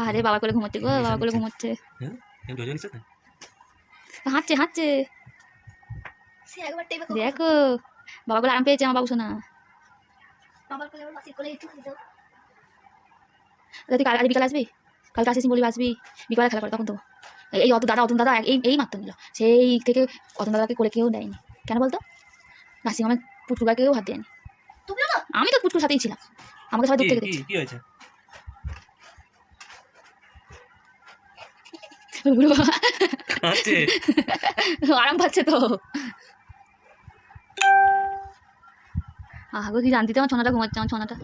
আরে বাবা কোলে ঘুমোচ্ছে গো, বাবা কোলে ঘুমোচ্ছে। হাঁটছে হাঁটছে, দেখো বাবা কোলে আরাম পেয়েছে আমার বাবু সোনা। তুই কাল বিকালে আসবি, কালকে আসিস বলবি আসবি, বিকালে খেলা করে তখন তো এই অতন দাদা এই মাত্র নিল, সেই থেকে অতন দাদাকে কোলে কেউ দেয়নি। কেন বলতো? নার্সিংহোমে পুটকুগাকেও হাত দেয়নি। আমি তো পুটকুর সাথেই ছিলাম, আমাকে সবাই দূর থেকে দেখছে। আরাম পাচ্ছে তো। আহ গো কি জানতি তো আমার ছোনাটা ঘুমাচ্ছে, আমার ছোনাটা।